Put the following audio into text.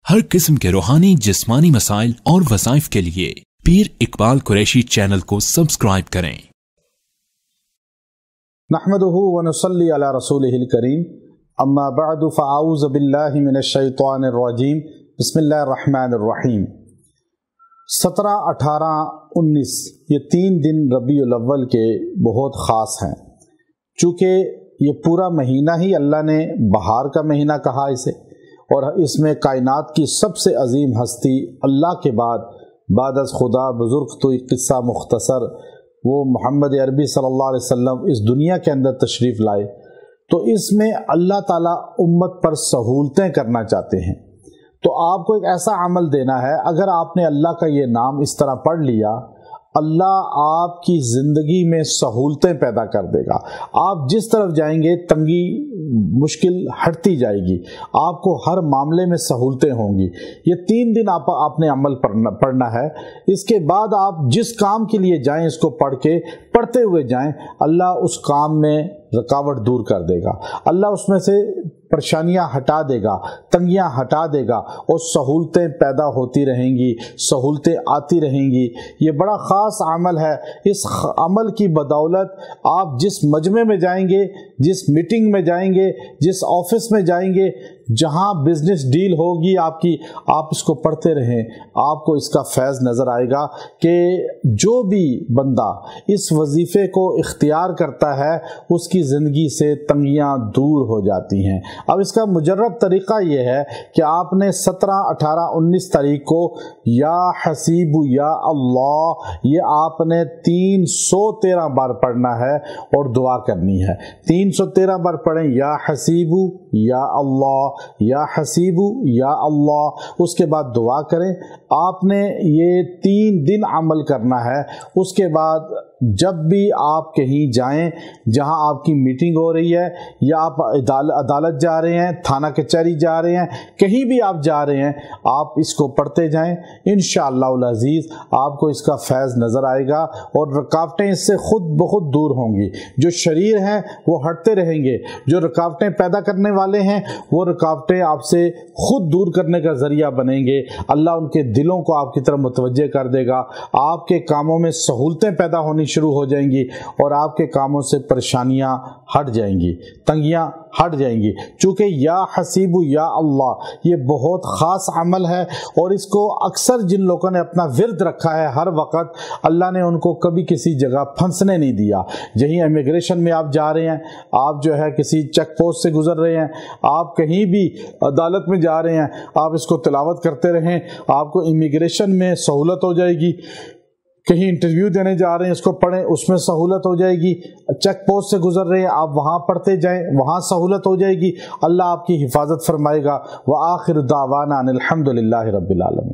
हर किस्म के रूहानी जिस्मानी मसाइल और वज़ाइफ के लिए पीर इकबाल कुरैशी चैनल को सब्सक्राइब करें। नहमदुहु व नुसल्ली अला रसूलिहिल करीम, अम्मा बअदु फ़अऊज़ु बिल्लाहि मिनश शैतानिर रजीम, बिस्मिल्लाहिर रहमानिर रहीम। 17, 18, 19 ये 3 दिन रबीउल अव्वल के बहुत ख़ास हैं। चूँकि ये पूरा महीना ही अल्लाह ने बहार का महीना कहा इसे, और इसमें कायनात की सबसे अजीम हस्ती अल्लाह के बाद अज़ खुदा बुज़ुर्ग तो किस्सा मुख्तसर वो मोहम्मद अरबी सल्लल्लाहु अलैहि वसल्लम इस दुनिया के अंदर तशरीफ़ लाए। तो इसमें अल्लाह ताला उम्मत पर सहूलतें करना चाहते हैं। तो आपको एक ऐसा अमल देना है, अगर आपने अल्लाह का ये नाम इस तरह पढ़ लिया, अल्लाह आपकी ज़िंदगी में सहूलतें पैदा कर देगा। आप जिस तरफ जाएंगे तंगी मुश्किल हटती जाएगी, आपको हर मामले में सहूलतें होंगी। ये 3 दिन आपने अमल पढ़ना है। इसके बाद आप जिस काम के लिए जाएं इसको पढ़ते हुए जाएं, अल्लाह उस काम में रुकावट दूर कर देगा, अल्लाह उसमें से परेशानियां हटा देगा, तंगियां हटा देगा और सहूलतें पैदा होती रहेंगी, सहूलतें आती रहेंगी। ये बड़ा ख़ास अमल है। इस अमल की बदौलत आप जिस मजमे में जाएंगे, जिस मीटिंग में जाएंगे, जिस ऑफिस में जाएंगे, जहां बिजनेस डील होगी आपकी, आप इसको पढ़ते रहें, आपको इसका फैज़ नज़र आएगा कि जो भी बंदा इस वजीफ़े को इख्तियार करता है उसकी ज़िंदगी से तंगियां दूर हो जाती हैं। अब इसका मुजर्रब तरीक़ा ये है कि आपने 17, 18, 19 तारीख को या हसीबु या अल्लाह ये आपने 313 बार पढ़ना है और दुआ करनी है। 313 बार पढ़ें, या हसीबु या अल्लाह, या हसीबु या अल्लाह। उसके बाद दुआ करें। आपने ये 3 दिन अमल करना है। उसके बाद जब भी आप कहीं जाएं जहां आपकी मीटिंग हो रही है, या आप अदालत जा रहे हैं, थाना कचहरी जा रहे हैं, कहीं भी आप जा रहे हैं, आप इसको पढ़ते जाएं। इंशाअल्लाहुल अज़ीज़ आपको इसका फैज़ नज़र आएगा और रुकावटें इससे खुद ब खुद दूर होंगी। जो शरीर हैं वो हटते रहेंगे, जो रुकावटें पैदा करने वाले हैं वो रुकावटें आपसे खुद दूर करने का ज़रिया बनेंगे। अल्लाह उनके दिलों को आपकी तरफ मुतवज्जे कर देगा। आपके कामों में सहूलतें पैदा होनी शुरू हो जाएंगी और आपके कामों से परेशानियां हट जाएंगी, तंगियां हट जाएंगी। चूँकि या हसीबु या अल्लाह ये बहुत ख़ास अमल है और इसको अक्सर जिन लोगों ने अपना विर्द रखा है हर वक्त, अल्लाह ने उनको कभी किसी जगह फंसने नहीं दिया। यहीं इमिग्रेशन में आप जा रहे हैं, आप जो है किसी चेक पोस्ट से गुजर रहे हैं, आप कहीं भी अदालत में जा रहे हैं, आप इसको तिलावत करते रहें, आपको इमिग्रेशन में सहूलत हो जाएगी। कहीं इंटरव्यू देने जा रहे हैं, इसको पढ़ें, उसमें सहूलत हो जाएगी। चेक पोस्ट से गुजर रहे हैं, आप वहाँ पढ़ते जाएं, वहाँ सहूलत हो जाएगी। अल्लाह आपकी हिफाजत फरमाएगा। व आखिर दावाना अनिल हम्दुलिल्लाहि रब्बिल आलमीन।